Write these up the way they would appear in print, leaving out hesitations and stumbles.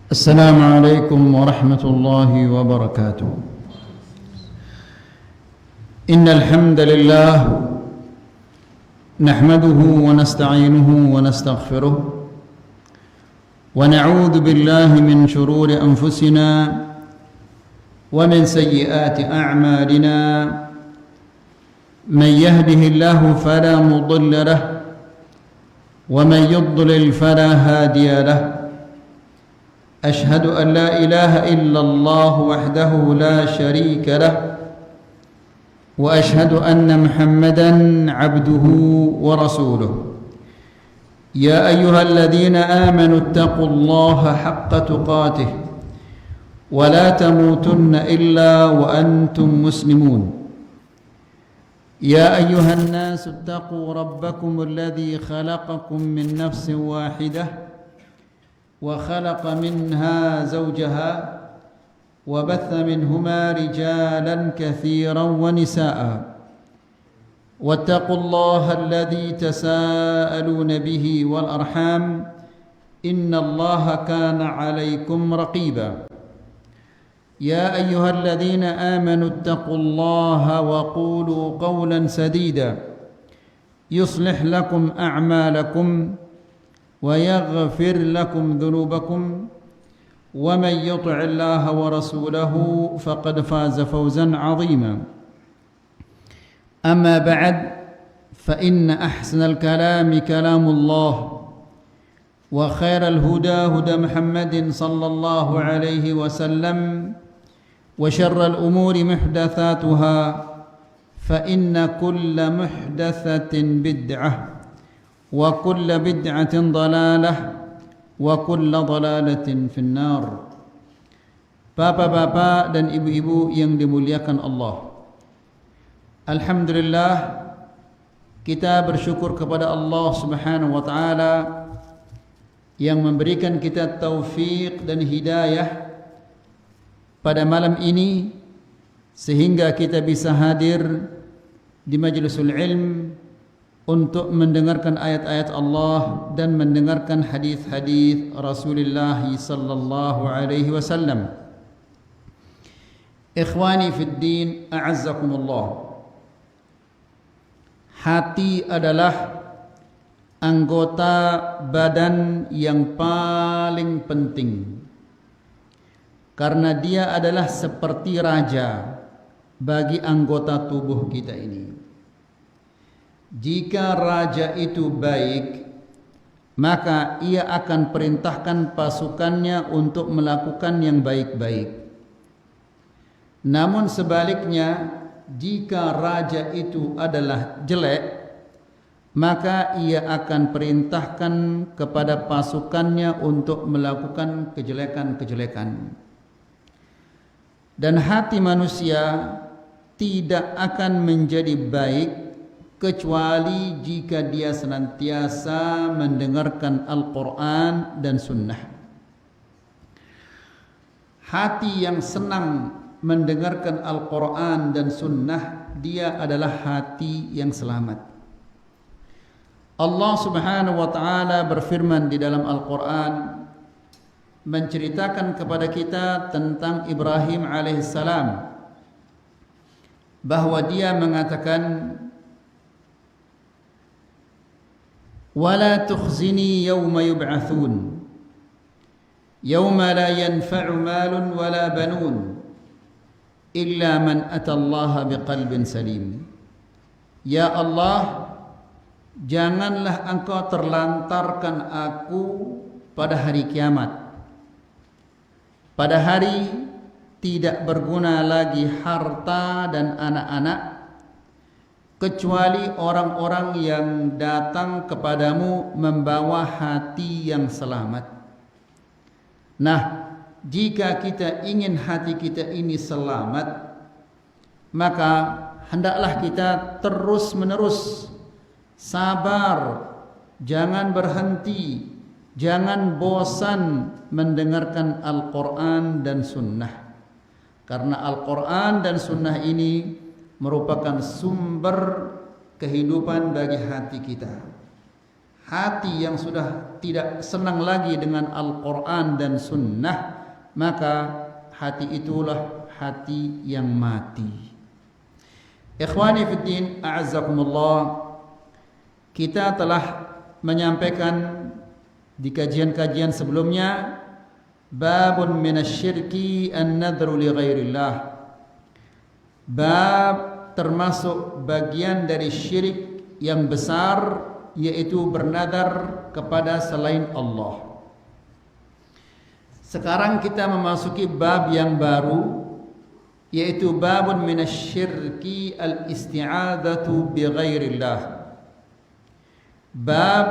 السلام عليكم ورحمة الله وبركاته. إن الحمد لله نحمده ونستعينه ونستغفره ونعوذ بالله من شرور أنفسنا ومن سيئات أعمالنا. من يهده الله فلا مضل له ومن يضلل فلا هادي له. أشهد أن لا إله إلا الله وحده لا شريك له وأشهد أن محمدًا عبده ورسوله. يا أيها الذين آمنوا اتقوا الله حق تقاته ولا تموتن إلا وأنتم مسلمون. يا أيها الناس اتقوا ربكم الذي خلقكم من نفس واحدة وخلق منها زوجها وبث منهما رجالا كثيرا ونساء. واتقوا الله الذي تساءلون به والأرحام إن الله كان عليكم رقيبا. يا أيها الذين آمنوا اتقوا الله وقولوا قولا سديدا يصلح لكم أعمالكم ويغفر لكم ذنوبكم ومن يطع الله ورسوله فقد فاز فوزا عظيما. أما بعد فإن أحسن الكلام كلام الله وخير الهدى هدى محمد صلى الله عليه وسلم وشر الأمور محدثاتها فإن كل محدثة بدعة وكل بدعة ضلالة وكل ضلالة في النار. Bapak-bapak dan ibu-ibu yang dimuliakan Allah, alhamdulillah kita bersyukur kepada Allah Subhanahu wa taala yang memberikan kita taufik dan hidayah pada malam ini sehingga kita bisa hadir di majlisul ilm untuk mendengarkan ayat-ayat Allah dan mendengarkan hadis-hadis Rasulullah sallallahu alaihi wasallam. Ikhwani fid din, a'azzakumullah. Hati adalah anggota badan yang paling penting karena dia adalah seperti raja bagi anggota tubuh kita ini. Jika raja itu baik, maka ia akan perintahkan pasukannya untuk melakukan yang baik-baik. Namun sebaliknya, jika raja itu adalah jelek, maka ia akan perintahkan kepada pasukannya untuk melakukan kejelekan-kejelekan. Dan hati manusia tidak akan menjadi baik kecuali jika dia senantiasa mendengarkan Al-Quran dan Sunnah. Hati yang senang mendengarkan Al-Quran dan Sunnah, dia adalah hati yang selamat. Allah Subhanahu wa ta'ala berfirman di dalam Al-Quran, menceritakan kepada kita tentang Ibrahim alaihissalam, bahwa dia mengatakan, ولا تخزني يوم يبعثون يوم لا ينفع مال ولا بنون إلا من أتى الله بقلب سليم. Ya Allah, janganlah engkau terlantarkan aku pada hari kiamat. Pada hari tidak berguna lagi harta dan anak-anak kecuali orang-orang yang datang kepadamu membawa hati yang selamat. Nah, jika kita ingin hati kita ini selamat, maka hendaklah kita terus-menerus sabar, jangan berhenti, jangan bosan mendengarkan Al-Quran dan Sunnah. Karena Al-Quran dan Sunnah ini merupakan sumber kehidupan bagi hati kita. Hati yang sudah tidak senang lagi dengan Al-Quran dan Sunnah, maka hati itulah hati yang mati. Ikhwani fiddin, a'azzakumullah, kita telah menyampaikan di kajian-kajian sebelumnya babun minasyirki an-nadru li ghairillah, bab termasuk bagian dari syirik yang besar, yaitu bernadar kepada selain Allah. Sekarang kita memasuki bab yang baru, yaitu babun minasyirki al-isti'adzatu bi ghairillah, bab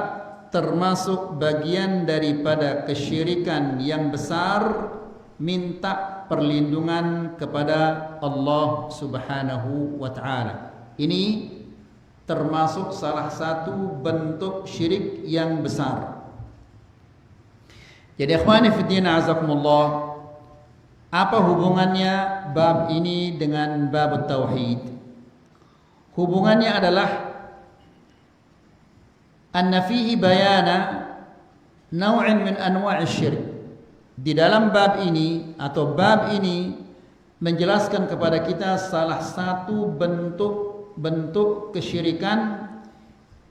termasuk bagian daripada kesyirikan yang besar, minta perlindungan kepada Allah Subhanahu wa ta'ala. Ini termasuk salah satu bentuk syirik yang besar. Jadi ikhwani fiddin, azakumullah, apa hubungannya bab ini dengan bab tauhid? Hubungannya adalah anna fihi bayana naw'in min anwa'i syirik. Di dalam bab ini atau bab ini menjelaskan kepada kita salah satu bentuk kesyirikan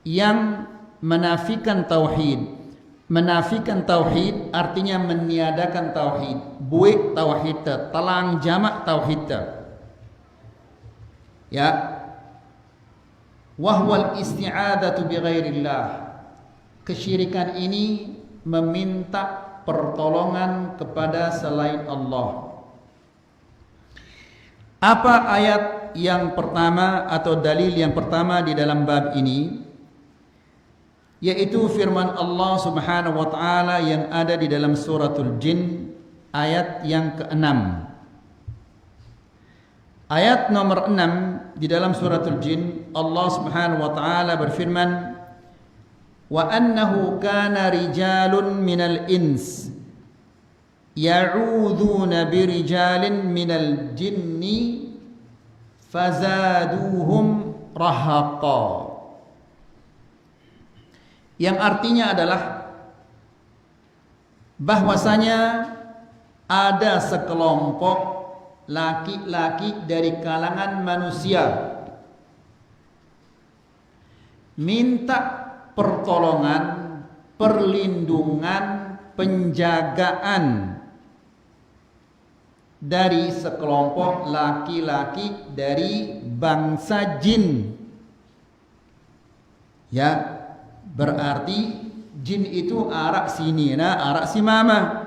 yang menafikan tauhid. Menafikan tauhid artinya meniadakan tauhid. Buik tauhid, talang jamak tauhid. Ya. Wahwal isti'adzatu bi ghairillah. Kesyirikan ini meminta pertolongan kepada selain Allah. Apa ayat yang pertama atau dalil yang pertama di dalam bab ini? Yaitu firman Allah Subhanahu wa ta'ala yang ada di dalam suratul Jin ayat yang ke-6. Ayat nomor 6 di dalam suratul Jin, Allah Subhanahu wa ta'ala berfirman, wa annahu kana rijalun minal ins ya'udzuuna birijalin minal jinni fazaduhum rahaqa. Yang artinya adalah bahwasanya ada sekelompok laki-laki dari kalangan manusia minta pertolongan, perlindungan, penjagaan dari sekelompok laki-laki dari bangsa jin. Ya, berarti jin itu arak sini, arak si mama.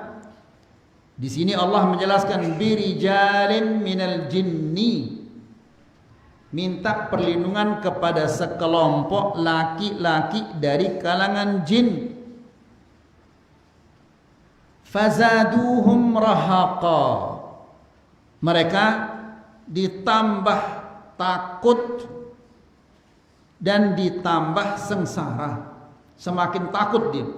Di sini Allah menjelaskan birijalin minal jinni, minta perlindungan kepada sekelompok laki-laki dari kalangan jin. Fazaduhum rahaqa, mereka ditambah takut dan ditambah sengsara. Semakin takut dia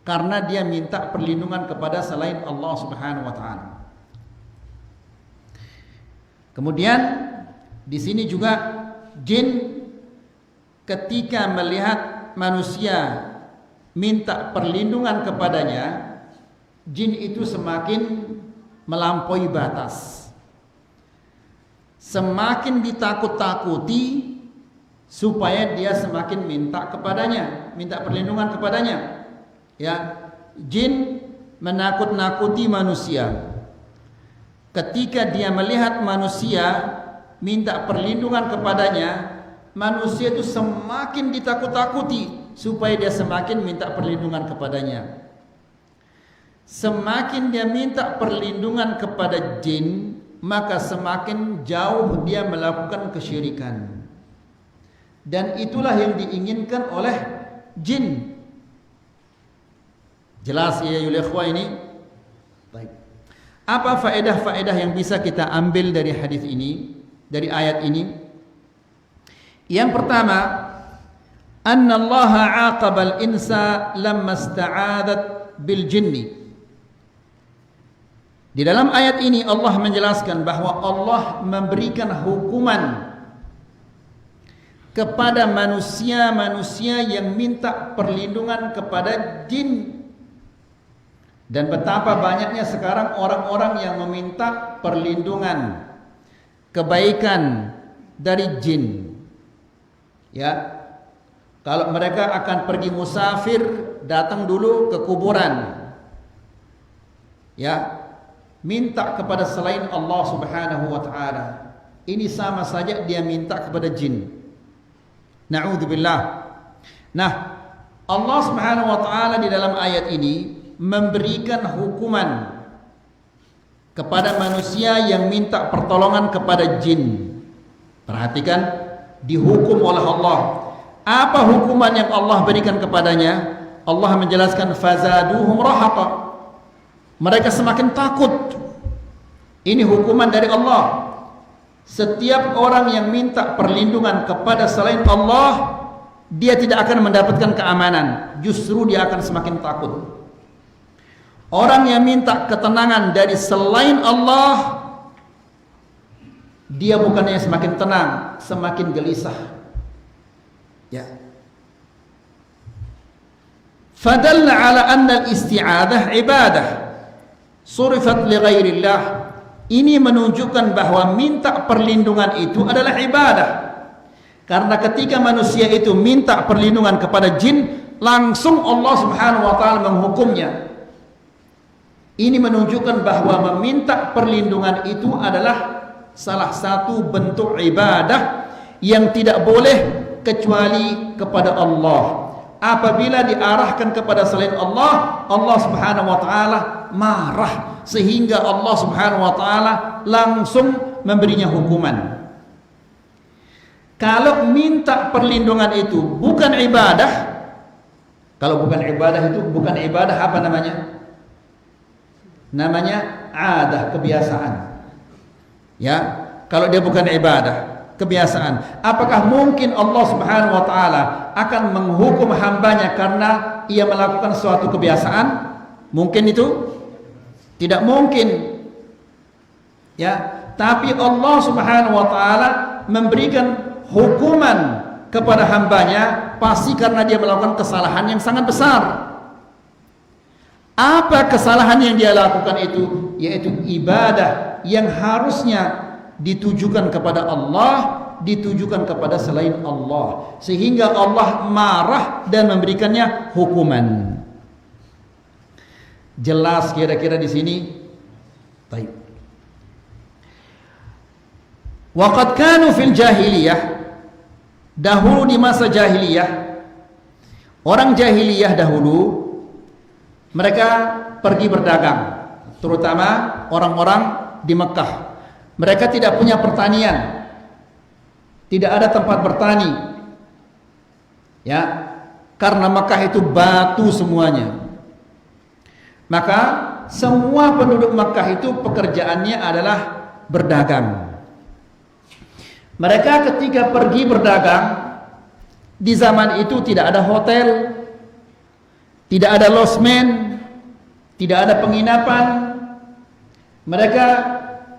karena dia minta perlindungan kepada selain Allah Subhanahu wa ta'ala. Kemudian di sini juga jin ketika melihat manusia minta perlindungan kepadanya, jin itu semakin melampaui batas, semakin ditakut-takuti supaya dia semakin minta kepadanya, minta perlindungan kepadanya. Ya, jin menakut-nakuti manusia. Ketika dia melihat manusia minta perlindungan kepadanya, manusia itu semakin ditakut-takuti supaya dia semakin minta perlindungan kepadanya. Semakin dia minta perlindungan kepada jin, maka semakin jauh dia melakukan kesyirikan. Dan itulah yang diinginkan oleh jin. Jelas ya yulikhwa ini? Baik. Apa faedah-faedah yang bisa kita ambil dari hadis ini, dari ayat ini? Yang pertama, anna Allah 'aqaba al-insa lamma ista'adat bil jinni. Di dalam ayat ini Allah menjelaskan bahwa Allah memberikan hukuman kepada manusia-manusia yang minta perlindungan kepada jin. Dan betapa banyaknya sekarang orang-orang yang meminta perlindungan kebaikan dari jin. Ya, kalau mereka akan pergi musafir, datang dulu ke kuburan. Ya, minta kepada selain Allah Subhanahu wa taala. Ini sama saja dia minta kepada jin. Na'udzubillah. Nah, Allah Subhanahu wa taala di dalam ayat ini memberikan hukuman kepada manusia yang minta pertolongan kepada jin. Perhatikan, dihukum oleh Allah. Apa hukuman yang Allah berikan kepadanya? Allah menjelaskan fazaduhum rahaqa. Mereka semakin takut. Ini hukuman dari Allah. Setiap orang yang minta perlindungan kepada selain Allah, dia tidak akan mendapatkan keamanan, justru dia akan semakin takut. Orang yang minta ketenangan dari selain Allah, dia bukannya semakin tenang, semakin gelisah. Ya. Fadalla ala anna al-isti'adah ibadah surifat li ghairillah. Ini menunjukkan bahwa minta perlindungan itu adalah ibadah. Karena ketika manusia itu minta perlindungan kepada jin, langsung Allah Subhanahu wa taala menghukumnya. Ini menunjukkan bahwa meminta perlindungan itu adalah salah satu bentuk ibadah yang tidak boleh kecuali kepada Allah. Apabila diarahkan kepada selain Allah, Allah Subhanahu wa taala marah sehingga Allah Subhanahu wa taala langsung memberinya hukuman. Kalau minta perlindungan itu bukan ibadah, kalau bukan ibadah itu bukan ibadah, apa namanya? Namanya adah, kebiasaan. Ya, kalau dia bukan ibadah, kebiasaan. Apakah mungkin Allah Subhanahu wa taala akan menghukum hambanya karena ia melakukan suatu kebiasaan? Mungkin itu? Tidak mungkin. Ya, tapi Allah Subhanahu wa taala memberikan hukuman kepada hambanya pasti karena dia melakukan kesalahan yang sangat besar. Apa kesalahan yang dia lakukan itu? Yaitu ibadah yang harusnya ditujukan kepada Allah, ditujukan kepada selain Allah, sehingga Allah marah dan memberikannya hukuman. Jelas kira-kira di sini? Baik. Waqad kanu fil jahiliyah, dahulu di masa jahiliyah, orang jahiliyah dahulu mereka pergi berdagang, terutama orang-orang di Mekah. Mereka tidak punya pertanian, tidak ada tempat bertani, ya, karena Mekah itu batu semuanya. Maka semua penduduk Mekah itu pekerjaannya adalah berdagang. Mereka ketika pergi berdagang, di zaman itu tidak ada hotel, tidak ada losmen, tidak ada penginapan. Mereka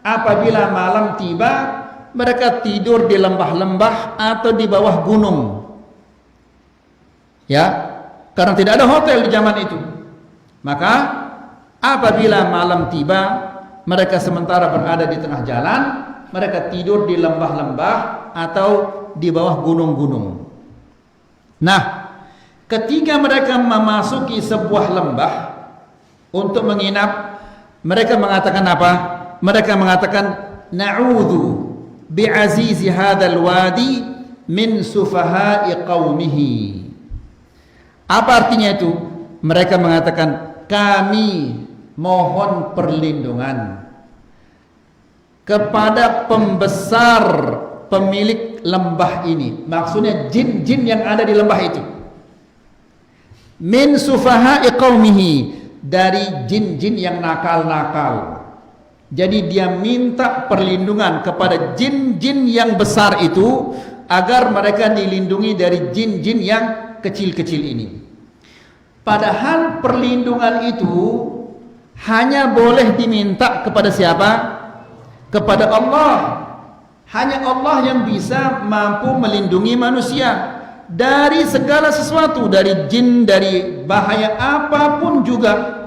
apabila malam tiba, mereka tidur di lembah-lembah atau di bawah gunung. Ya, karena tidak ada hotel di zaman itu. Maka apabila malam tiba, mereka sementara berada di tengah jalan, mereka tidur di lembah-lembah atau di bawah gunung-gunung. Nah, ketika mereka memasuki sebuah lembah untuk menginap, mereka mengatakan apa? Mereka mengatakan na'udzu bi'azizi hadzal wadi min sufaha'i qaumihi. Apa artinya itu? Mereka mengatakan kami mohon perlindungan kepada pembesar pemilik lembah ini. Maksudnya jin-jin yang ada di lembah itu. Min sufaha'i qaumihi, dari jin-jin yang nakal-nakal. Jadi dia minta perlindungan kepada jin-jin yang besar itu agar mereka dilindungi dari jin-jin yang kecil-kecil ini. Padahal perlindungan itu hanya boleh diminta kepada siapa? Kepada Allah. Hanya Allah yang bisa mampu melindungi manusia dari segala sesuatu, dari jin, dari bahaya apapun juga.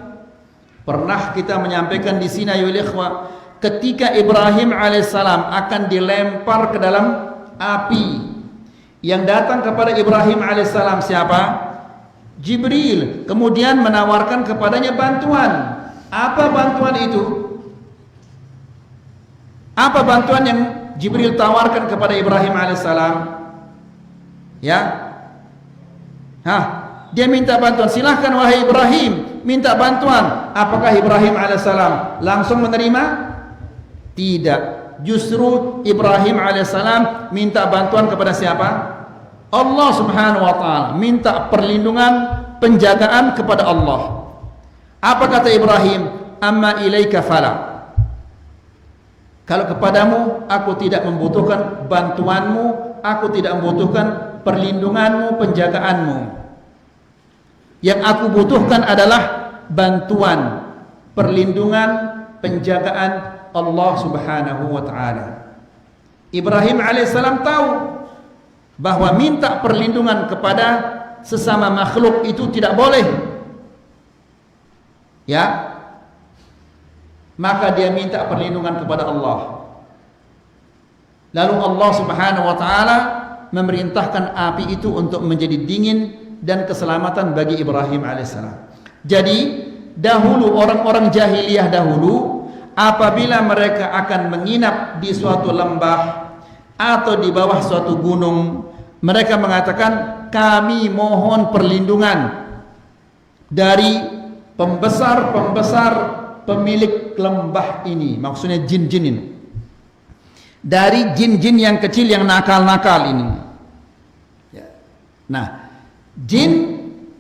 Pernah kita menyampaikan di sini ya ikhwah, ketika Ibrahim alaihissalam akan dilempar ke dalam api, yang datang kepada Ibrahim alaihissalam siapa? Jibril. Kemudian menawarkan kepadanya bantuan. Apa bantuan itu? Apa bantuan yang Jibril tawarkan kepada Ibrahim alaihissalam? Ya, dia minta bantuan. Silahkan wahai Ibrahim, minta bantuan. Apakah Ibrahim alaihissalam langsung menerima? Tidak. Justru Ibrahim alaihissalam minta bantuan kepada siapa? Allah subhanahu wa ta'ala. Minta perlindungan, penjagaan kepada Allah. Apa kata Ibrahim? Amma ilaika fala. Kalau kepadamu aku tidak membutuhkan bantuanmu, aku tidak membutuhkan perlindunganmu, penjagaanmu. Yang aku butuhkan adalah bantuan, perlindungan, penjagaan Allah subhanahu wa ta'ala. Ibrahim alaihissalam tahu bahwa minta perlindungan kepada sesama makhluk itu tidak boleh. Ya, maka dia minta perlindungan kepada Allah. Lalu Allah subhanahu wa ta'ala memerintahkan api itu untuk menjadi dingin dan keselamatan bagi Ibrahim alaihissalam. Jadi dahulu orang-orang jahiliyah dahulu, apabila mereka akan menginap di suatu lembah atau di bawah suatu gunung, mereka mengatakan, kami mohon perlindungan dari pembesar-pembesar pemilik lembah ini. Maksudnya jin-jin ini, dari jin-jin yang kecil yang nakal-nakal ini. Nah, jin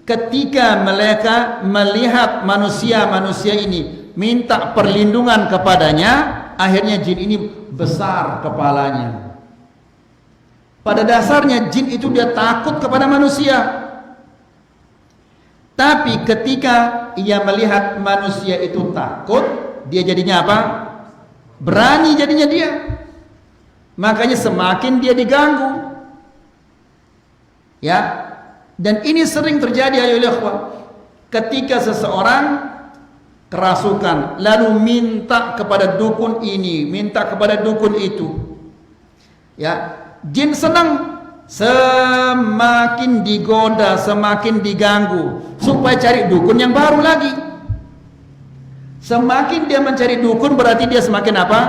ketika mereka melihat manusia-manusia ini minta perlindungan kepadanya, akhirnya jin ini besar kepalanya. Pada dasarnya jin itu dia takut kepada manusia. Tapi ketika ia melihat manusia itu takut, dia jadinya apa? Berani jadinya dia. Makanya semakin dia diganggu. Ya, dan ini sering terjadi ayo ikhwah. Ketika seseorang kerasukan lalu minta kepada dukun ini, minta kepada dukun itu. Ya, jin senang, semakin digoda, semakin diganggu supaya cari dukun yang baru lagi. Semakin dia mencari dukun berarti dia semakin apa?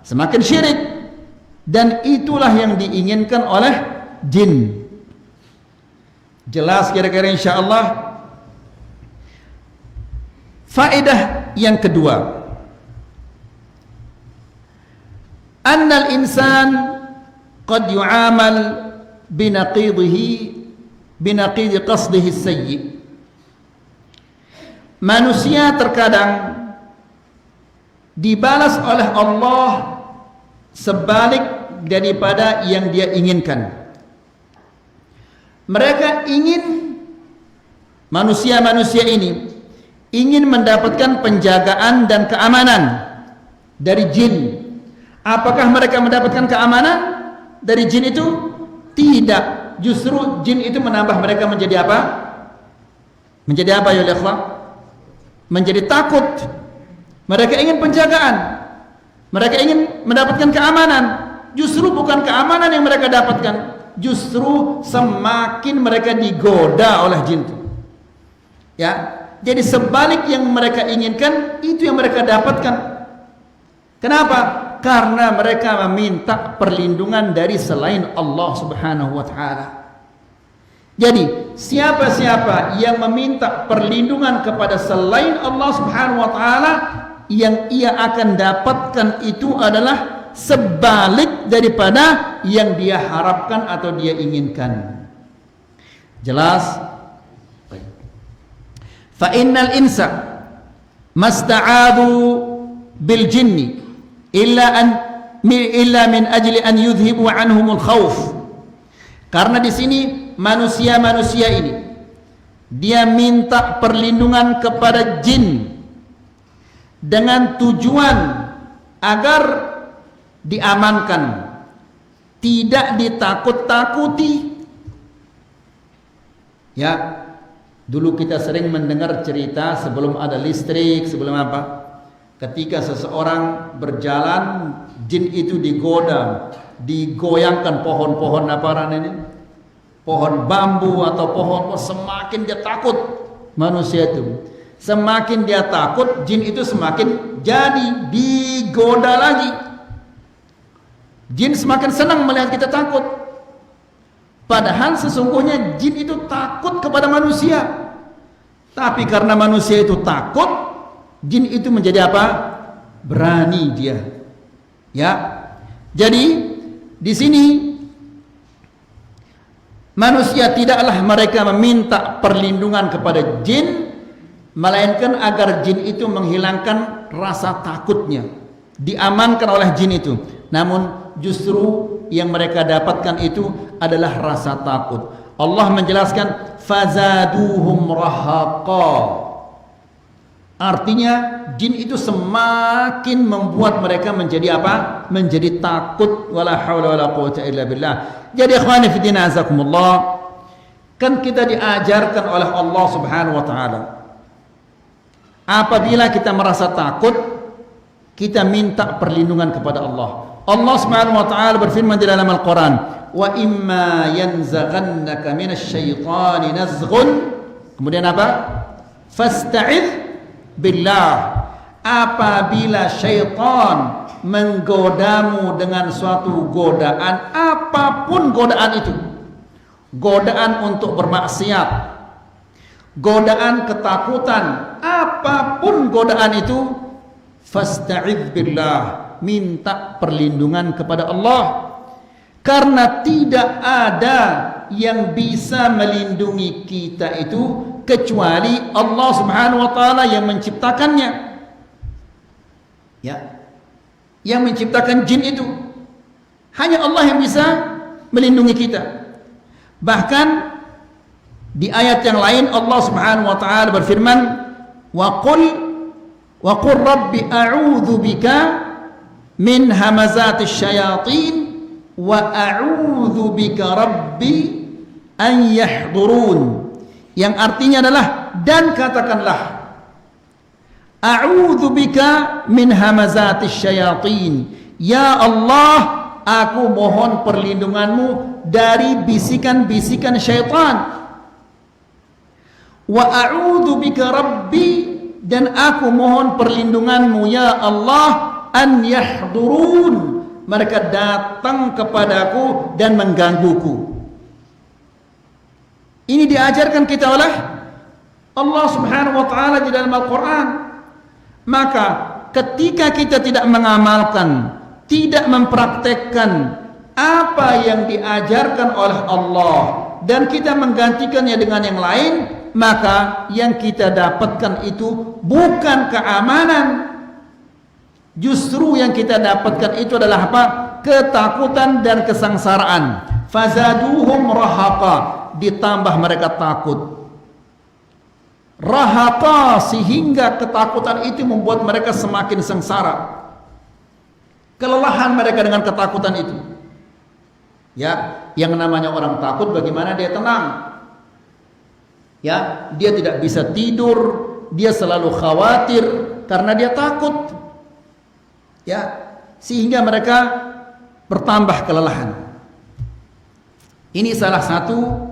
Semakin syirik. Dan itulah yang diinginkan oleh jin. Jelas kira-kira insyaallah. Faedah yang kedua, annal insan qad yu'amal binaqidi qasdihi sayyi. Manusia terkadang dibalas oleh Allah sebalik daripada yang dia inginkan. Mereka ingin, manusia-manusia ini ingin mendapatkan penjagaan dan keamanan dari jin. Apakah mereka mendapatkan keamanan dari jin itu? Tidak. Justru jin itu menambah mereka menjadi apa? Menjadi apa ya ikhwah? Menjadi takut. Mereka ingin penjagaan. Mereka ingin mendapatkan keamanan. Justru bukan keamanan yang mereka dapatkan. Justru semakin mereka digoda oleh jin itu. Ya, jadi sebalik yang mereka inginkan itu yang mereka dapatkan. Kenapa? Karena mereka meminta perlindungan dari selain Allah Subhanahu wa taala. Jadi, siapa-siapa yang meminta perlindungan kepada selain Allah Subhanahu wa taala, yang ia akan dapatkan itu adalah sebalik daripada yang dia harapkan atau dia inginkan. Jelas? Fa innal insa masta'adu bil jinni illa min ajli an yudhibu anhumul khauf. Karena di sini manusia-manusia ini dia minta perlindungan kepada jin dengan tujuan agar diamankan, tidak ditakut-takuti. Ya, dulu kita sering mendengar cerita sebelum ada listrik, sebelum apa? Ketika seseorang berjalan, jin itu digoda, digoyangkan pohon-pohon apa ini? Pohon bambu atau pohon, semakin dia takut manusia itu. Semakin dia takut, jin itu semakin jadi digoda lagi. Jin semakin senang melihat kita takut. Padahal sesungguhnya jin itu takut kepada manusia. Tapi karena manusia itu takut, jin itu menjadi apa? Berani dia. Ya. Jadi di sini manusia tidaklah mereka meminta perlindungan kepada jin, melainkan agar jin itu menghilangkan rasa takutnya, diamankan oleh jin itu. Namun justru yang mereka dapatkan itu adalah rasa takut. Allah menjelaskan fazaduhum rahaqa. Artinya jin itu semakin membuat mereka menjadi apa? Menjadi takut. Wala haula wala quwwata illa billah. Jadi ikhwani fi din azakumullah, kan kita diajarkan oleh Allah Subhanahu wa taala, apabila kita merasa takut, kita minta perlindungan kepada Allah. Allah Subhanahu wa taala berfirman di dalam Al-Qur'an, "Wa imma yanzaghannaka minasy-syaitani nazghun." Kemudian apa? "Fasta'idz billah." Apabila syaitan menggodamu dengan suatu godaan, apapun godaan itu, godaan untuk bermaksiat, godaan ketakutan, apapun godaan itu, fasta'idz billah, minta perlindungan kepada Allah, karena tidak ada yang bisa melindungi kita itu kecuali Allah Subhanahu wa taala yang menciptakannya. Ya. Yang menciptakan jin itu hanya Allah yang bisa melindungi kita. Bahkan di ayat yang lain Allah Subhanahu wa taala berfirman, wa qul rabbi a'udzu bika min hamazatis syayatin wa a'udzu bika rabbi an yahdurun. Yang artinya adalah, dan katakanlah, a'udzu bika min hamazatis syayatin, ya Allah, aku mohon perlindunganmu dari bisikan-bisikan syaitan. Wa a'udzu bika rabbi, dan aku mohon perlindunganmu ya Allah, an yahdurun, mereka datang kepadaku dan menggangguku. Ini diajarkan kita oleh Allah Subhanahu wa taala di dalam Al-Qur'an. Maka ketika kita tidak mengamalkan, tidak mempraktekkan apa yang diajarkan oleh Allah dan kita menggantikannya dengan yang lain, maka yang kita dapatkan itu bukan keamanan. Justru yang kita dapatkan itu adalah apa? Ketakutan dan kesengsaraan. Fazaduhum rahaqa, ditambah mereka takut. Rahaqa, sehingga ketakutan itu membuat mereka semakin sengsara. Kelelahan mereka dengan ketakutan itu. Ya, yang namanya orang takut, bagaimana dia tenang? Ya, dia tidak bisa tidur, dia selalu khawatir karena dia takut. Ya, sehingga mereka bertambah kelelahan. Ini salah satu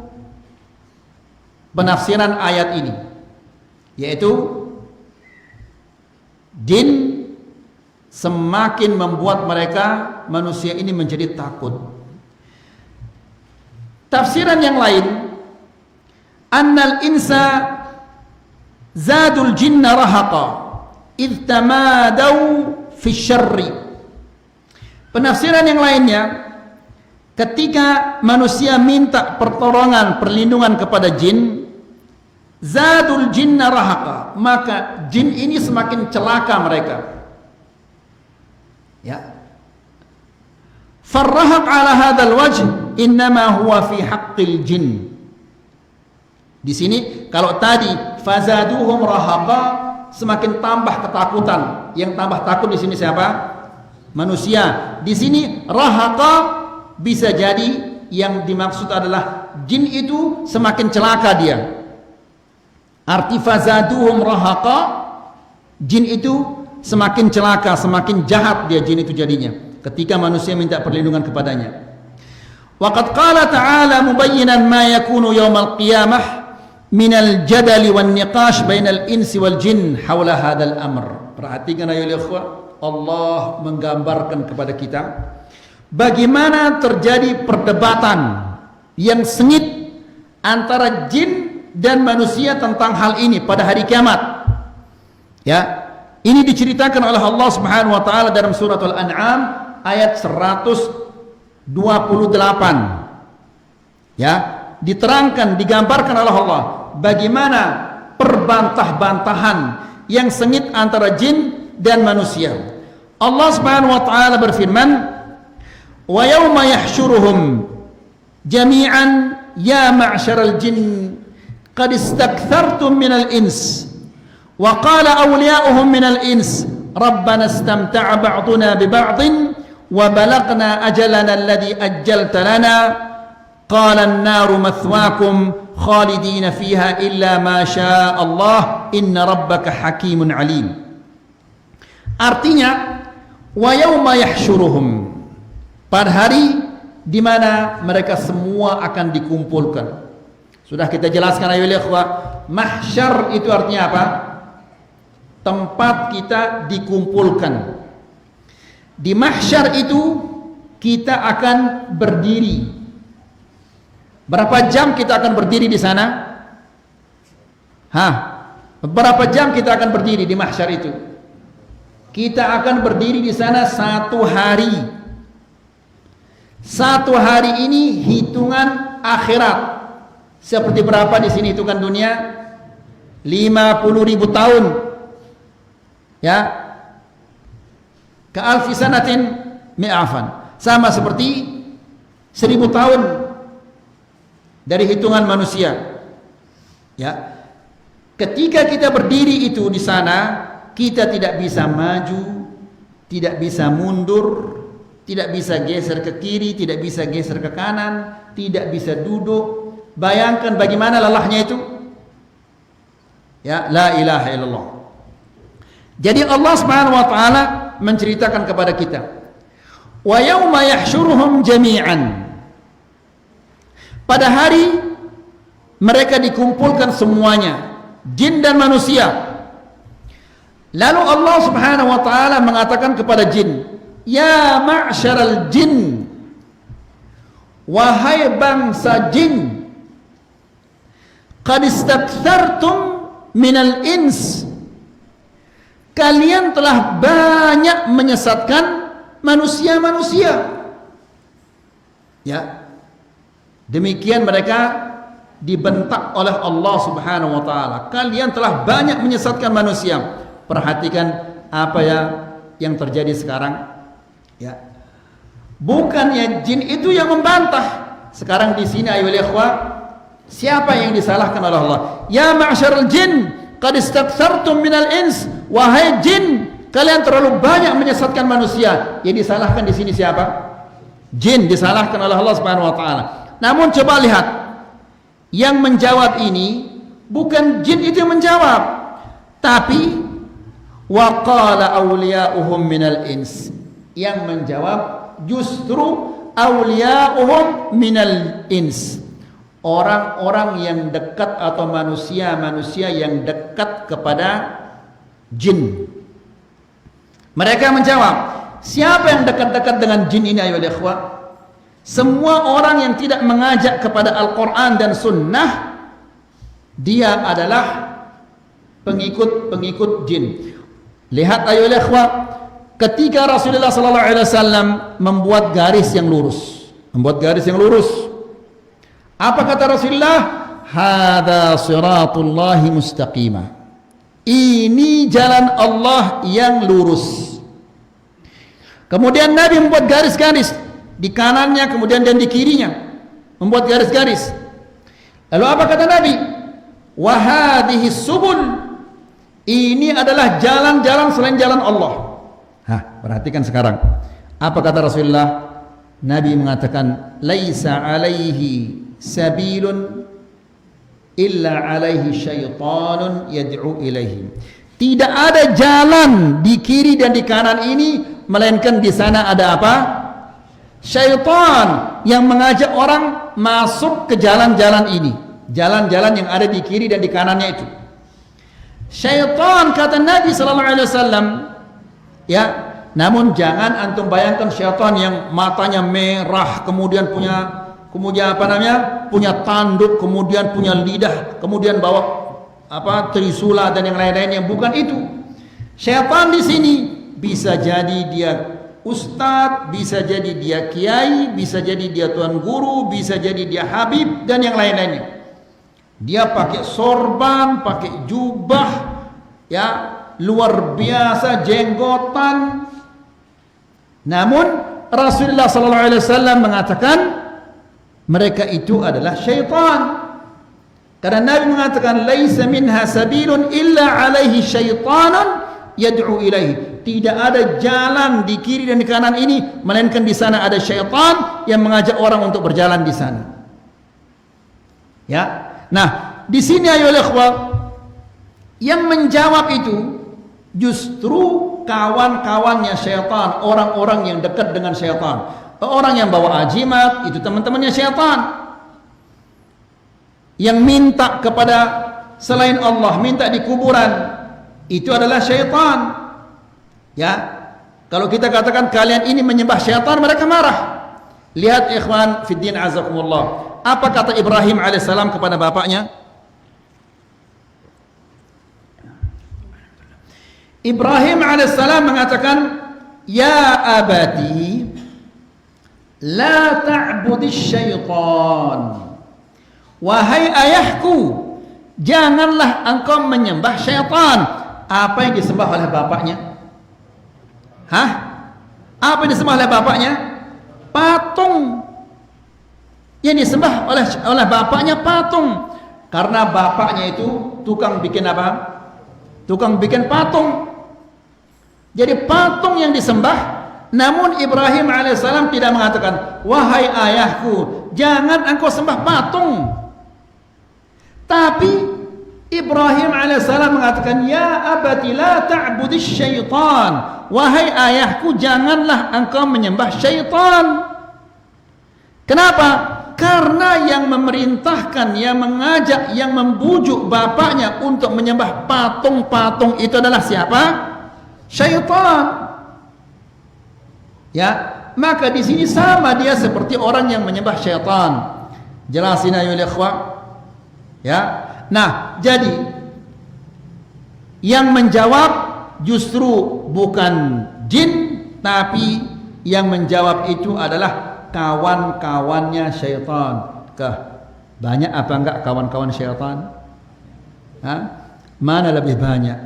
penafsiran ayat ini, yaitu jin semakin membuat mereka manusia ini menjadi takut. Tafsiran yang lain, annal insa zadul jinna rahaqa idh tamadau fi syarri. Penafsiran yang lainnya, ketika manusia minta pertolongan, perlindungan kepada jin, zadul jinna rahaqa, maka jin ini semakin celaka mereka. Ya. Farrahaq ala hadzal wajh innama huwa fi haqqil jin. Di sini kalau tadi fazaduhum rahaqa, semakin tambah ketakutan. Yang tambah takut di sini siapa? Manusia. Di sini rahaqa, bisa jadi yang dimaksud adalah jin itu semakin celaka dia. Arti fazaduhum rahaqa, jin itu semakin celaka, semakin jahat dia jin itu jadinya ketika manusia minta perlindungan kepadanya. Waqad qala ta'ala mubayyinan ma yakunu yaumal qiyamah minal jadali wan niqash bainal insi wal jin hawla hadzal amr. Perhatikan ayo ikhwah, Allah menggambarkan kepada kita bagaimana terjadi perdebatan yang sengit antara jin dan manusia tentang hal ini pada hari kiamat. Ya, ini diceritakan oleh Allah Subhanahu wa taala dalam surat Al-An'am ayat 128. Ya, diterangkan, digambarkan oleh Allah bagaimana perbantah-bantahan yang sengit antara jin dan manusia. Allah Subhanahu wa taala berfirman, "Wa yauma yahsyuruhum jami'an ya ma'syaral jin qad istakthartum minal ins wa qala awliya'uhum minal ins rabbana istamta'a ba'duna bi ba'din wa balagna ajalana alladhi ajjalta lana qala an-naru mathwaakum khalidina fiha illa ma syaa Allah inna rabbaka hakimun alim." Artinya, wa yauma yahsyuruhum, pada hari di mana mereka semua akan dikumpulkan. Sudah kita jelaskan ayo ikhwah, mahsyar itu artinya apa? Tempat kita dikumpulkan. Di mahsyar itu kita akan berdiri. Berapa jam kita akan berdiri di sana? Berapa jam kita akan berdiri di mahsyar itu? Kita akan berdiri di sana 1 hari. 1 hari ini hitungan akhirat. Seperti berapa di sini hitungan dunia? 50.000 tahun. Ya. Ka'alfi sanatin mi'afan. Sama seperti 1000 tahun dari hitungan manusia. Ya. Ketika kita berdiri itu di sana, kita tidak bisa maju, tidak bisa mundur, tidak bisa geser ke kiri, tidak bisa geser ke kanan, tidak bisa duduk. Bayangkan bagaimana lelahnya itu. Ya, la ilaha illallah. Jadi Allah Subhanahu wa taala menceritakan kepada kita, wa yauma yahsyuruhum jami'an. Pada hari mereka dikumpulkan semuanya, jin dan manusia. Lalu Allah Subhanahu wa taala mengatakan kepada jin, "Ya ma'syaral jin, wahai bangsa jin, qad istakthartum minal ins." Kalian telah banyak menyesatkan manusia-manusia. Ya. Demikian mereka dibentak oleh Allah Subhanahu wa taala. Kalian telah banyak menyesatkan manusia. Perhatikan apa ya yang terjadi sekarang. Ya. Bukannya jin itu yang membantah. Sekarang di sini ayo ikhwah, siapa yang disalahkan oleh Allah? Ya ma'syarul jin, qad istakthartum minal ins. Wahai jin, kalian terlalu banyak menyesatkan manusia. Yang disalahkan di sini siapa? Jin disalahkan oleh Allah Subhanahu wa taala. Namun coba lihat, yang menjawab ini bukan jin itu yang menjawab, tapi wa qala awliya'uhum minal ins. Yang menjawab justru awliya'uhum minal ins. Orang-orang yang dekat atau manusia-manusia yang dekat kepada jin. Mereka menjawab, siapa yang dekat-dekat dengan jin ini ayo ikhwah? Semua orang yang tidak mengajak kepada Al-Quran dan Sunnah, dia adalah pengikut-pengikut jin. Lihat ayo ikhwah, ketika Rasulullah SAW membuat garis yang lurus, apa kata Rasulullah? Hada siratullahi mustaqimah. Ini jalan Allah yang lurus. Kemudian Nabi membuat garis-garis di kanannya, kemudian dan di kirinya, membuat garis-garis. Lalu apa kata Nabi? Wa hadhihi subul. Ini adalah jalan-jalan selain jalan Allah. Perhatikan sekarang. Apa kata Rasulullah? Nabi mengatakan, laisa alaihi sabilun illa alaihi syaitanun yad'u ilaihi. Tidak ada jalan di kiri dan di kanan ini melainkan di sana ada apa? Syaitan yang mengajak orang masuk ke jalan-jalan ini, jalan-jalan yang ada di kiri dan di kanannya itu. Syaitan, kata Nabi sallallahu alaihi wasallam, ya, namun jangan antum bayangkan syaitan yang matanya merah, kemudian punya punya tanduk, kemudian punya lidah, kemudian bawa trisula dan yang lain-lainnya. Bukan itu. Syaitan di sini bisa jadi dia ustadz, bisa jadi dia kiai, bisa jadi dia tuan guru, bisa jadi dia habib dan yang lain-lainnya. Dia pakai sorban, pakai jubah, ya, luar biasa, jenggotan. Namun Rasulullah sallallahu alaihi wasallam mengatakan mereka itu adalah syaitan. Karena Nabi mengatakan laisa minha sabilun illa alaihi syaitanun yad'u ilaihi. Tidak ada jalan di kiri dan di kanan ini melainkan di sana ada syaitan yang mengajak orang untuk berjalan di sana. Ya. Nah, di sini ayo ikhwah, yang menjawab itu justru kawan-kawannya syaitan, orang-orang yang dekat dengan syaitan. Orang yang bawa ajimat itu teman-temannya syaitan. Yang minta kepada selain Allah, minta di kuburan, itu adalah syaitan. Ya. Kalau kita katakan kalian ini menyembah syaitan, mereka marah. Lihat ikhwan fiddin azakumullah. Apa kata Ibrahim alaihissalam kepada bapaknya? Ibrahim alaihissalam mengatakan, ya abati la ta'budis syaitan. Wahai ayahku, janganlah engkau menyembah syaitan. Apa yang disembah oleh bapaknya? Hah? Apa yang disembah oleh bapaknya? Patung. Yang disembah oleh bapaknya patung. Karena bapaknya itu tukang bikin apa? Tukang bikin patung. Jadi patung yang disembah. Namun Ibrahim alaihissalam tidak mengatakan, wahai ayahku, jangan engkau sembah patung. Tapi Ibrahim alaihissalam mengatakan, ya abati la ta'budis syaitan. Wahai ayahku, janganlah engkau menyembah syaitan. Kenapa? Karena yang memerintahkan, yang mengajak, yang membujuk bapaknya untuk menyembah patung-patung itu adalah siapa? Syaitan. Ya, maka di sini sama dia seperti orang yang menyembah syaitan. Jelasin ayo ikhwah. Ya. Nah, jadi yang menjawab justru bukan jin, tapi yang menjawab itu adalah kawan-kawannya syaitan. Banyak apa enggak kawan-kawan syaitan? Hah? Mana lebih banyak?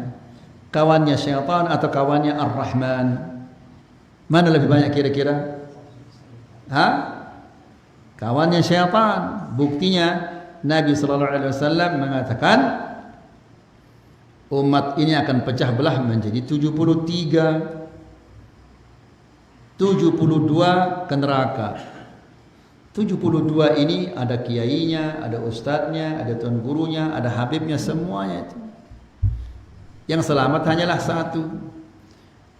Kawannya syaitan atau kawannya Ar-Rahman? Mana lebih banyak kira-kira? Hah? Kawannya syaitan. Buktinya Nabi sallallahu alaihi wasallam mengatakan umat ini akan pecah belah menjadi 73, 72 ke neraka. 72 ini ada kiainya, ada ustadznya, ada tuan gurunya, ada habibnya, semuanya itu. Yang selamat hanyalah satu.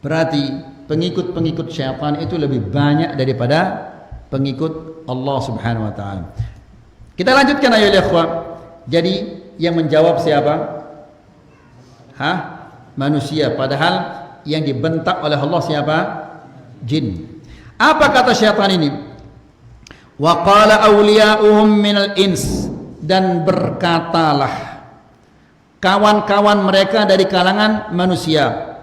Berarti pengikut-pengikut syaitan itu lebih banyak daripada pengikut Allah Subhanahu wa taala. Kita lanjutkan ayo ikhwah. Jadi yang menjawab siapa? Hah? Manusia. Padahal yang dibentak oleh Allah siapa? Jin. Apa kata syaitan ini? Wa qala awliya'uhum minal ins, dan berkatalah kawan-kawan mereka dari kalangan manusia,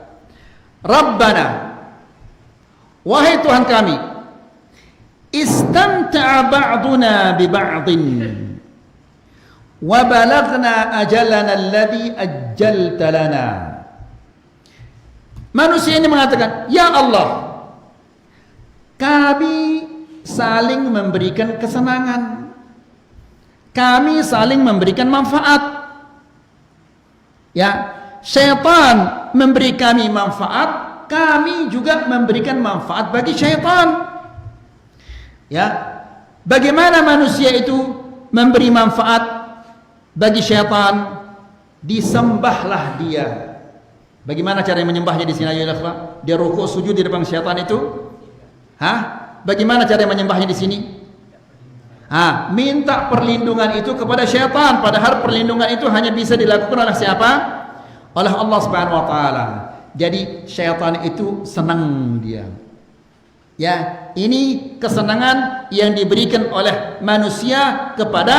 Rabbana, wahai Tuhan kami, istamta'a ba'duna bi ba'din wa balaghna ajalana alladhi ajjalta lana. Manusia ini mengatakan, ya Allah, kami saling memberikan kesenangan, kami saling memberikan manfaat. Ya, syaitan memberi kami manfaat, kami juga memberikan manfaat bagi syaitan. Ya, bagaimana manusia itu memberi manfaat bagi syaitan? Disembahlah dia. Bagaimana cara menyembahnya di sini, ayo ikhwah? Dia rukuk sujud di depan syaitan itu? Bagaimana cara menyembahnya di sini? Minta perlindungan itu kepada syaitan, padahal perlindungan itu hanya bisa dilakukan oleh siapa? Oleh Allah Subhanahu wa taala. Jadi syaitan itu senang dia. Ya, ini kesenangan yang diberikan oleh manusia kepada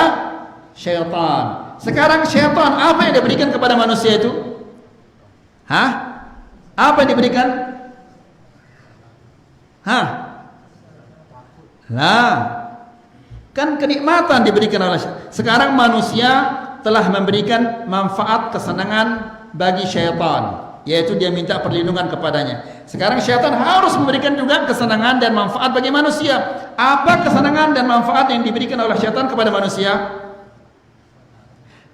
syaitan. Sekarang syaitan apa yang diberikan kepada manusia itu? Apa yang diberikan? Kan kenikmatan diberikan oleh syaitan. Sekarang manusia telah memberikan manfaat kesenangan bagi syaitan, yaitu dia minta perlindungan kepadanya. Sekarang syaitan harus memberikan juga kesenangan dan manfaat bagi manusia. Apa kesenangan dan manfaat yang diberikan oleh syaitan kepada manusia?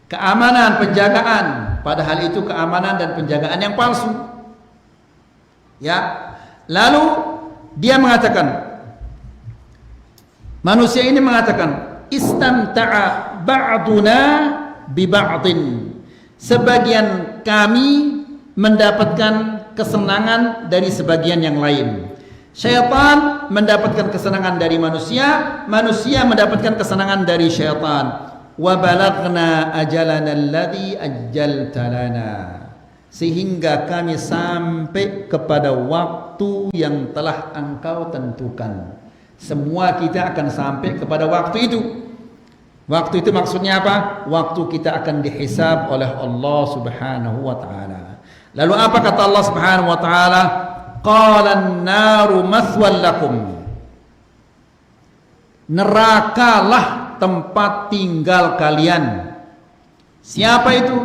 Keamanan, penjagaan. Padahal itu keamanan dan penjagaan yang palsu. Ya. Lalu dia mengatakan, manusia ini mengatakan, istamta'a ba'duna bi ba'din. Sebagian kami mendapatkan kesenangan dari sebagian yang lain. Syaitan mendapatkan kesenangan dari manusia, manusia mendapatkan kesenangan dari syaitan. Wa balaghna ajalana alladhi ajjalta lana. Sehingga kami sampai kepada waktu yang telah engkau tentukan. Semua kita akan sampai kepada waktu itu. Waktu itu maksudnya apa? Waktu kita akan dihisab oleh Allah Subhanahu wa taala. Lalu apa kata Allah Subhanahu wa taala? Qala an-naru mathwal lakum. Nerakalah tempat tinggal kalian. Siapa itu?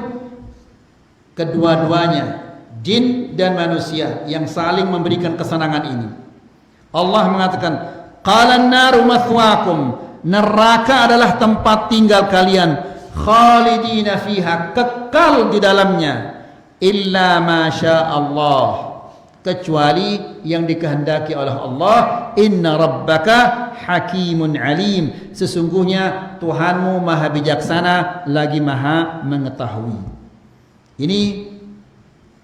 Kedua-duanya, jin dan manusia yang saling memberikan kesenangan ini. Allah mengatakan, qala an-naru mathwakum. Neraka adalah tempat tinggal kalian, khalidina fiha, kekal di dalamnya, illa ma sya Allah, kecuali yang dikehendaki oleh Allah. Inna rabbaka hakimun alim. Sesungguhnya Tuhanmu maha bijaksana lagi maha mengetahui. Ini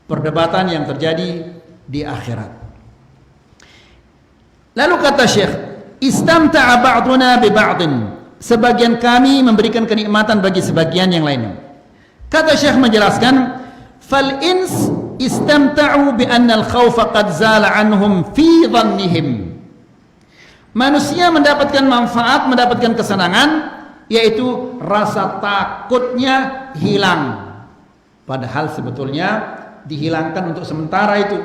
perdebatan yang terjadi di akhirat. Lalu kata Syekh, istamta'a ba'duna bi ba'din. Sebagian kami memberikan kenikmatan bagi sebagian yang lainnya. Kata Syekh menjelaskan, fal ins istamta'u bi anna al-khawfa qad zala anhum fi dhannihim. Manusia mendapatkan manfaat, mendapatkan kesenangan, yaitu rasa takutnya hilang. Padahal sebetulnya dihilangkan untuk sementara itu.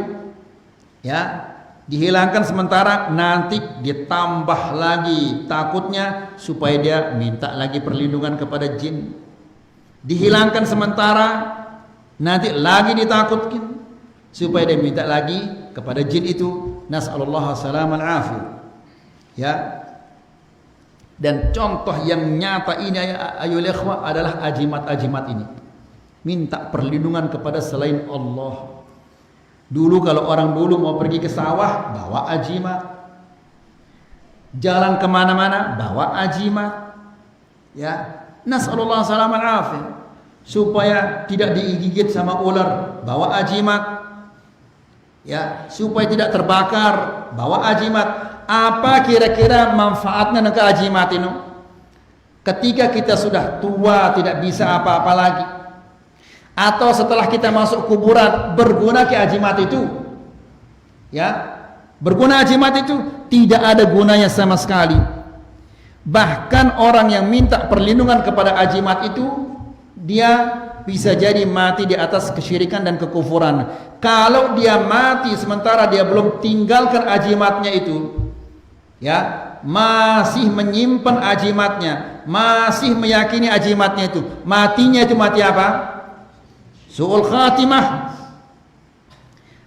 Ya, dihilangkan sementara, nanti ditambah lagi takutnya supaya dia minta lagi perlindungan kepada jin. Dihilangkan sementara, nanti lagi ditakutkan supaya dia minta lagi kepada jin itu. Nas'alullah salamal afiyah. Ya. Dan contoh yang nyata ini ayolah ikhwah adalah ajimat-ajimat ini. Minta perlindungan kepada selain Allah. Dulu kalau orang dulu mau pergi ke sawah, bawa ajimat. Jalan kemana-mana, bawa ajimat. Ya, nas'alullah salamal afiyah. Supaya tidak digigit sama ular, bawa ajimat. Ya, supaya tidak terbakar, bawa ajimat. Apa kira-kira manfaatnya ke ajimat ini? Ketika kita sudah tua, tidak bisa apa-apa lagi. Atau setelah kita masuk kuburan, berguna ke ajimat itu? Ya, berguna ajimat itu? Tidak ada gunanya sama sekali. Bahkan orang yang minta perlindungan kepada ajimat itu, dia bisa jadi mati di atas kesyirikan dan kekufuran. Kalau dia mati sementara dia belum tinggalkan ajimatnya itu, ya, masih menyimpan ajimatnya, masih meyakini ajimatnya itu, matinya itu mati apa? Su'ul khatimah.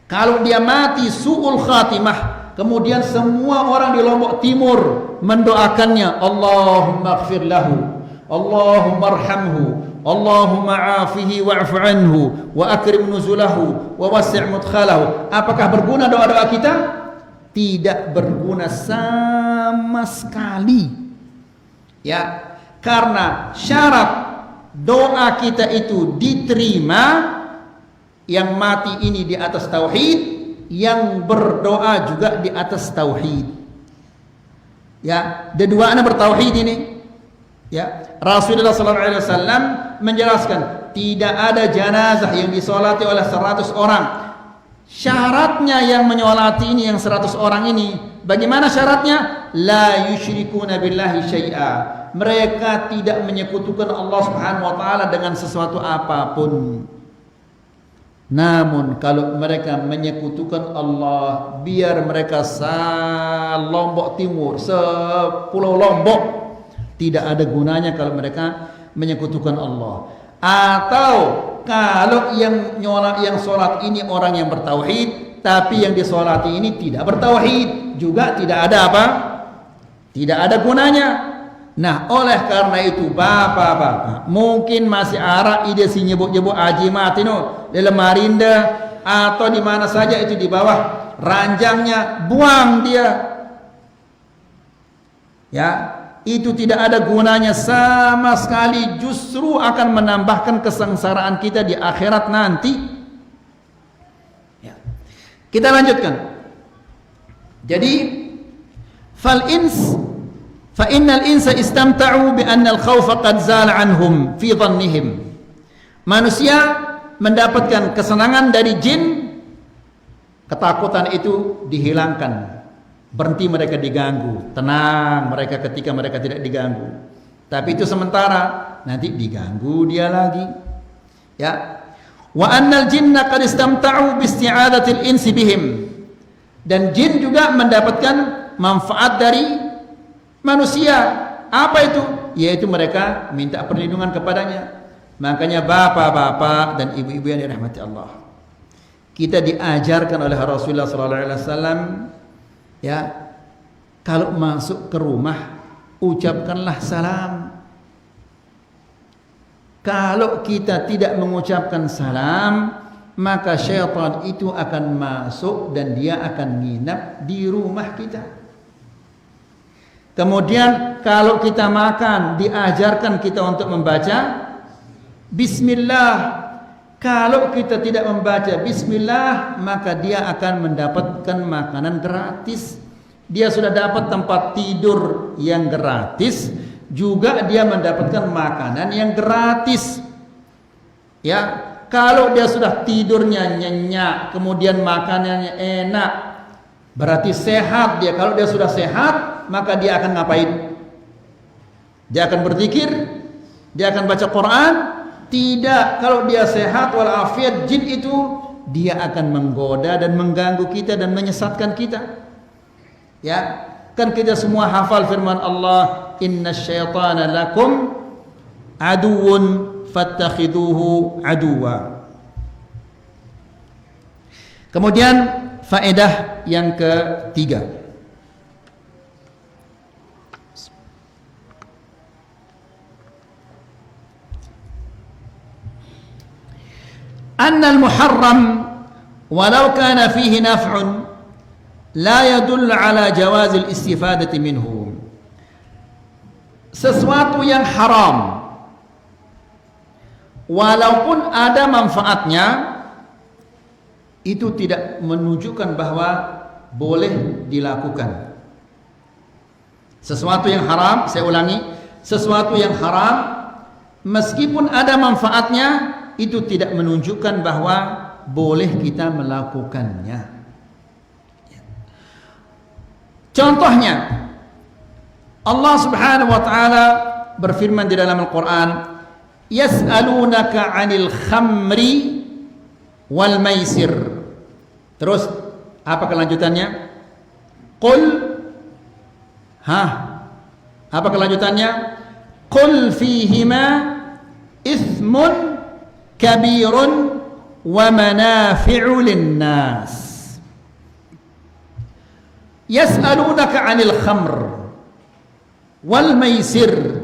Kalau dia mati su'ul khatimah, kemudian semua orang di Lombok Timur mendoakannya, Allahumma ighfir lahu, Allahumma arhamhu, Allahumma afihi wa'fu anhu wa akrim nuzulahu wa wasi' mudkhalahu. Apakah berguna doa-doa kita? tidak berguna sama sekali. Ya, karena syarat doa kita itu diterima, yang mati ini di atas tauhid, yang berdoa juga di atas tauhid. Ya, kedua-duanya bertauhid ini. Ya, Rasulullah SAW menjelaskan tidak ada jenazah yang disolati oleh 100 orang. Syaratnya yang menyolati ini yang 100 orang ini, bagaimana syaratnya? La yusyrikuna billahi syai'a. Mereka tidak menyekutukan Allah Subhanahu wa taala dengan sesuatu apapun. Namun kalau mereka menyekutukan Allah, biar mereka Lombok Timur, sepulau Lombok, tidak ada gunanya kalau mereka menyekutukan Allah. Atau kalau yang sholat ini orang yang bertauhid, tapi yang disolati ini tidak bertauhid, juga tidak ada apa? Tidak ada gunanya. Nah, oleh karena itu bapak-bapak, mungkin masih arah ide si nyebut-nyebut Haji Matino di Lemarinda atau di mana saja itu di bawah ranjangnya, buang dia. Ya, itu tidak ada gunanya sama sekali, justru akan menambahkan kesengsaraan kita di akhirat nanti. Ya. Kita lanjutkan. Jadi fa innal insa istamta'u bi anna al-khawfa qad zala anhum fi dhannihim. Manusia mendapatkan kesenangan dari jin, ketakutan itu dihilangkan. Berhenti mereka diganggu, tenang mereka ketika mereka tidak diganggu. Tapi itu sementara, nanti diganggu dia lagi. Ya. Wa annal jinna qad istamta'u bi isti'adatil insi bihim. Dan jin juga mendapatkan manfaat dari manusia. Apa itu? Yaitu mereka minta perlindungan kepadanya. Makanya bapak-bapak dan ibu-ibu yang dirahmati Allah, kita diajarkan oleh Rasulullah SAW, ya, kalau masuk ke rumah ucapkanlah salam. Kalau kita tidak mengucapkan salam, maka syaitan itu akan masuk dan dia akan nginap di rumah kita. Kemudian kalau kita makan, diajarkan kita untuk membaca bismillah. Kalau kita tidak membaca bismillah, maka dia akan mendapatkan makanan gratis. Dia sudah dapat tempat tidur yang gratis, juga dia mendapatkan makanan yang gratis. Ya, kalau dia sudah tidurnya nyenyak, kemudian makanannya enak, berarti sehat dia. Kalau dia sudah sehat, maka dia akan ngapain? Dia akan berzikir, dia akan baca Quran. Tidak, kalau dia sehat walafiat, jin itu dia akan menggoda dan mengganggu kita dan menyesatkan kita. Ya, kan kita semua hafal firman Allah, innasyaitana lakum aduwwun fattakhiduhu aduwa. Kemudian faedah yang ketiga, annal muharram walau kana fihi naf'un la yadullu ala jawazil istifadati minhu. Sesuatu yang haram walaupun ada manfaatnya, itu tidak menunjukkan bahwa boleh dilakukan. Sesuatu yang haram, saya ulangi, sesuatu yang haram meskipun ada manfaatnya, itu tidak menunjukkan bahwa boleh kita melakukannya. Contohnya, Allah Subhanahu wa taala berfirman di dalam Al-Qur'an, yas'alunaka 'anil khamri wal maisir. Terus apa kelanjutannya? Qul apa kelanjutannya? Qul fihima ithmun kabirun wa manafi'u linnas. Yas'alunaka 'anil khamr wal maisir.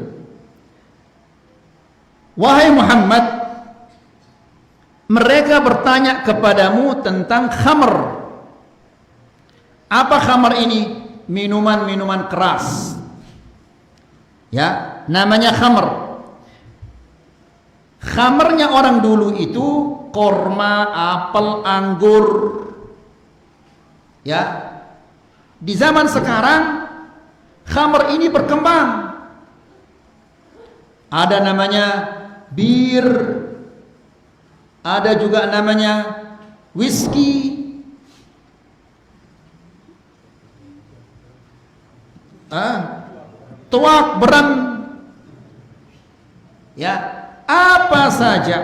Wahai Muhammad, mereka bertanya kepadamu tentang khamr. Apa khamar ini? Minuman-minuman keras. Ya, namanya khamar. Khamarnya orang dulu itu korma, apel, anggur. Ya. Di zaman sekarang khamar ini berkembang. Ada namanya bir, ada juga namanya whisky, tuak, beran, ya, apa saja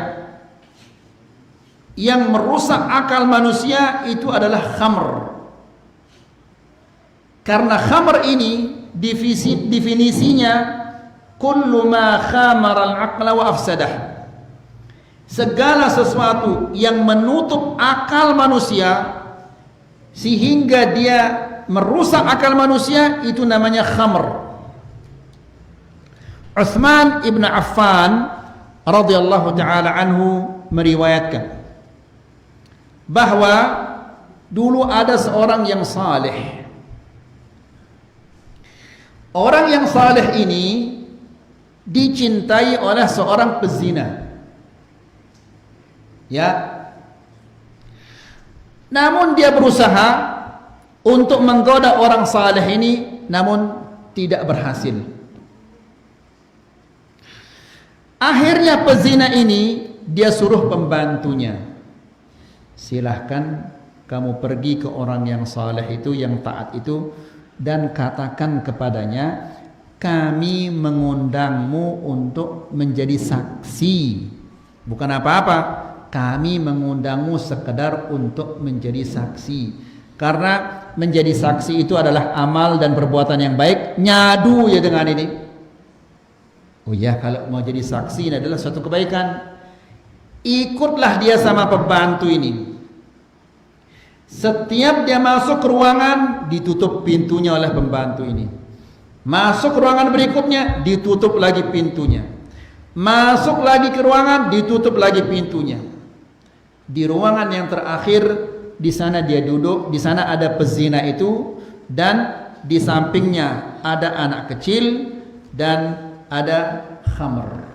yang merusak akal manusia itu adalah khamr. Karena khamr ini definisinya kullu ma khamara al-aqla wa afsadah. Segala sesuatu yang menutup akal manusia sehingga dia merusak akal manusia, itu namanya khamr. Utsman ibn Affan radhiyallahu taala anhu meriwayatkan bahwa dulu ada seorang yang saleh. Orang yang saleh ini dicintai oleh seorang pezina. Ya. Namun dia berusaha untuk menggoda orang saleh ini, namun tidak berhasil. Akhirnya pezina ini dia suruh pembantunya, silahkan kamu pergi ke orang yang saleh itu, yang taat itu, dan katakan kepadanya, kami mengundangmu untuk menjadi saksi. Bukan apa-apa, kami mengundangmu sekedar untuk menjadi saksi. Karena menjadi saksi itu adalah amal dan perbuatan yang baik. Nyadu ya dengan ini. Oh ya, kalau mau jadi saksi ini adalah suatu kebaikan. Ikutlah dia sama pembantu ini. Setiap dia masuk ke ruangan, ditutup pintunya oleh pembantu ini. Masuk ke ruangan berikutnya, ditutup lagi pintunya. Masuk lagi ke ruangan, ditutup lagi pintunya. Di ruangan yang terakhir, di sana dia duduk, di sana ada pezina itu, dan di sampingnya ada anak kecil dan ada khamr.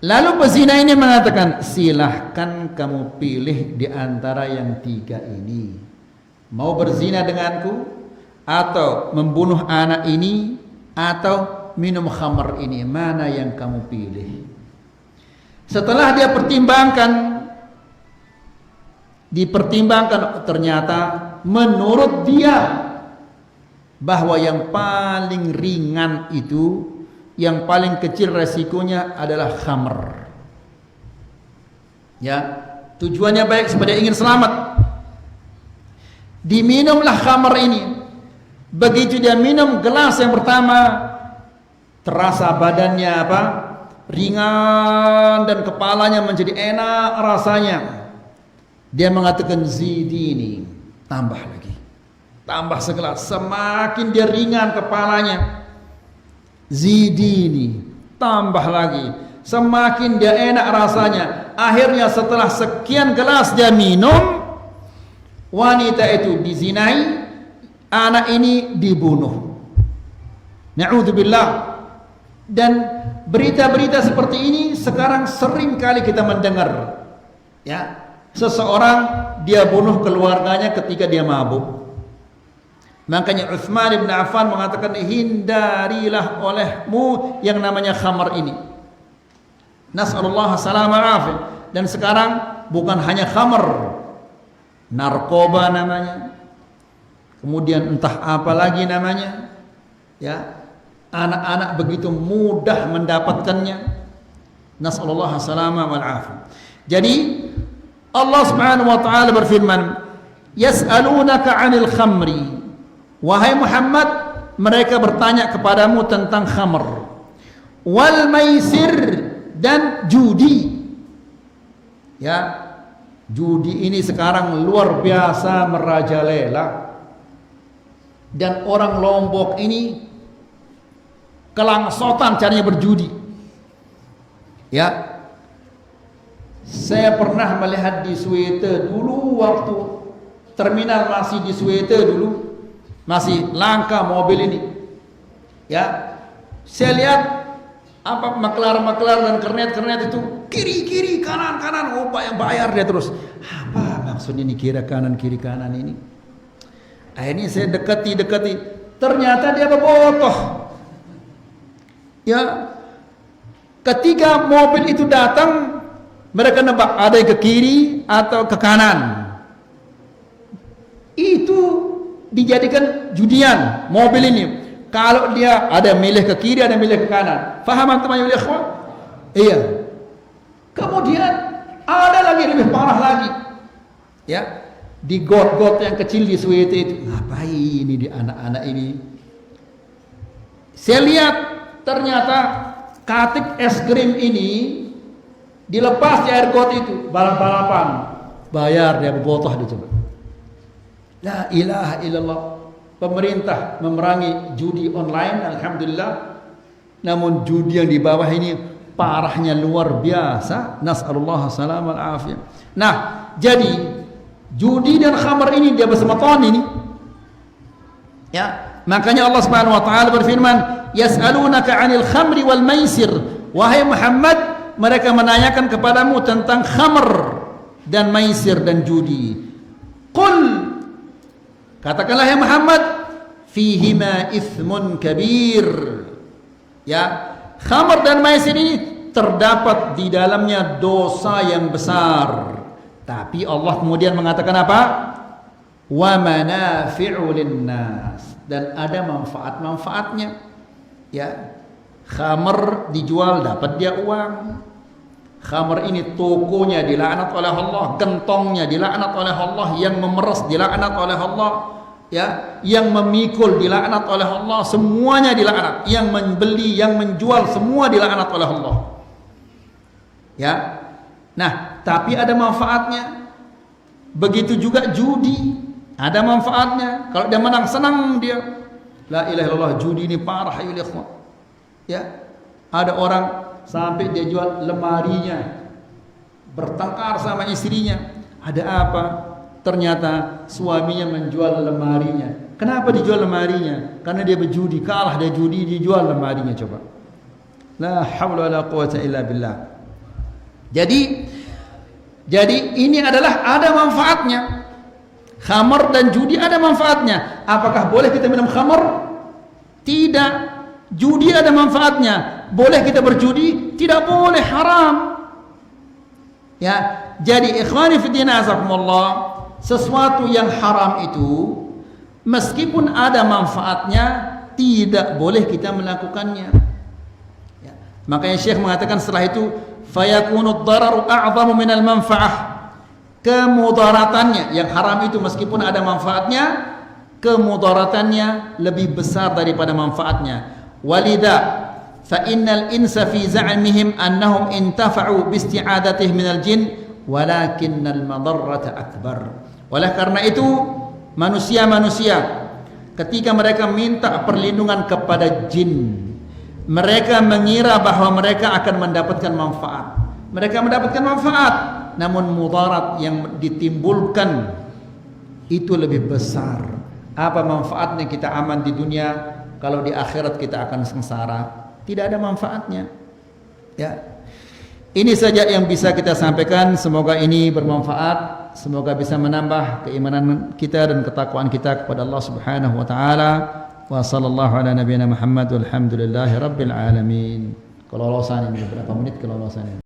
Lalu pezina ini mengatakan, silahkan kamu pilih di antara yang tiga ini. Mau berzina denganku, atau membunuh anak ini, atau minum khamr ini. Mana yang kamu pilih? Setelah dia dipertimbangkan, ternyata menurut dia bahwa yang paling ringan itu, yang paling kecil resikonya adalah khamr. Ya, tujuannya baik supaya ingin selamat. Diminumlah khamr ini. Begitu dia minum gelas yang pertama, terasa badannya apa? Ringan, dan kepalanya menjadi enak rasanya. Dia mengatakan, zidini, tambah lagi, tambah segelas. Semakin dia ringan kepalanya, zidini, tambah lagi. Semakin dia enak rasanya. Akhirnya setelah sekian gelas dia minum, wanita itu dizinai, anak ini dibunuh. Na'udzubillah. Dan berita-berita seperti ini sekarang sering kali kita mendengar. Ya, seseorang dia bunuh keluarganya ketika dia mabuk. Makanya Utsman bin Affan mengatakan, hindarilah olehmu yang namanya khamar ini. Nas'alullah salamah afiyah. Dan sekarang bukan hanya khamar, narkoba namanya, kemudian entah apa lagi namanya. Ya, anak-anak begitu mudah mendapatkannya. Nas'alullah salamah wal afiyah. Jadi Allah Subhanahu wa taala berfirman, yas'alunaka 'anil khamri. Wahai Muhammad, mereka bertanya kepadamu tentang khamr, wal maisir, dan judi. Ya, judi ini sekarang luar biasa merajalela. Dan orang Lombok ini kelangsotan caranya berjudi. Ya, saya pernah melihat di Sweden dulu waktu terminal masih di Swete dulu, masih langka mobil ini. Ya, saya lihat apa maklar dan kernet itu kiri kanan, oh bayar dia terus. Apa maksudnya ini kiri kanan ini? Akhirnya saya dekati, ternyata dia botoh. Ya, ketika mobil itu datang, mereka nebak ada yang ke kiri atau ke kanan. Itu dijadikan judian mobil ini. Kalau dia ada milih ke kiri, ada milih ke kanan. Faham teman-teman ya ikhwan? Iya. Kemudian ada lagi lebih parah lagi. Ya, di got-got yang kecil di Swete itu. Ngapain ini di anak-anak ini? Saya lihat ternyata katik es krim ini dilepas di air got itu, balap-balapan. Bayar dia botoh dia coba. La ilaha illallah. Pemerintah memerangi judi online, alhamdulillah. Namun judi yang di bawah ini parahnya luar biasa. Nas'alullah salam wal afiyah. Nah, jadi judi dan khamar ini dia bersama tahun ini. Ya, makanya Allah Subhanahu wa taala berfirman, "Yas'alunaka 'anil khamri wal maisir." Wahai Muhammad, mereka menanyakan kepadamu tentang khamr dan maisir dan judi. Qul, katakanlah ya Muhammad, fihima ithmun kabir. Ya, khamr dan maisir ini terdapat di dalamnya dosa yang besar. Tapi Allah kemudian mengatakan apa? Wa manafi'u linnas, dan ada manfaat-manfaatnya. Ya, khamr dijual dapat dia uang. Khamr ini tokonya dilaknat oleh Allah, gentongnya dilaknat oleh Allah, yang memeras dilaknat oleh Allah, ya, yang memikul dilaknat oleh Allah, semuanya dilaknat. Yang membeli, yang menjual, semua dilaknat oleh Allah. Ya. Nah, tapi ada manfaatnya. Begitu juga judi, ada manfaatnya. Kalau dia menang, senang dia. La ilaha illallah, judi ini parah ya ikhwan. Ya. Ada orang sampai dia jual lemarinya, bertengkar sama istrinya. Ada apa? Ternyata suaminya menjual lemarinya. Kenapa dijual lemarinya? Karena dia berjudi, kalah dia judi, dijual lemarinya. Coba. La haula wala quwata illa billah. Jadi ini adalah ada manfaatnya. Khamar dan judi ada manfaatnya. Apakah boleh kita minum khamar? Tidak. Judi ada manfaatnya. Boleh kita berjudi? Tidak boleh, haram. Ya, jadi ikhwani fi din azakumullah, sesuatu yang haram itu meskipun ada manfaatnya, tidak boleh kita melakukannya. Ya. Makanya Syekh mengatakan setelah itu, fayakunu ad-dararu a'zamu minal manfa'ah. Kemudaratannya yang haram itu meskipun ada manfaatnya, kemudaratannya lebih besar daripada manfaatnya. Walidha fa innal insa fi za'mihim annahum intafa'u bi isti'adatihim minal jin walakinnal madarrata akbar. Oleh karena itu manusia-manusia ketika mereka minta perlindungan kepada jin, mereka mengira bahwa mereka akan mendapatkan manfaat. Mereka mendapatkan manfaat, namun mudarat yang ditimbulkan itu lebih besar. Apa manfaatnya kita aman di dunia kalau di akhirat kita akan sengsara? Tidak ada manfaatnya. Ya. Ini saja yang bisa kita sampaikan. Semoga ini bermanfaat. Semoga bisa menambah keimanan kita dan ketakwaan kita kepada Allah Subhanahu wa taala. Wa sallallahu ala nabiyina Muhammad walhamdulillahi rabbil alamin. Kelolosan ini berapa menit kelolosan ini?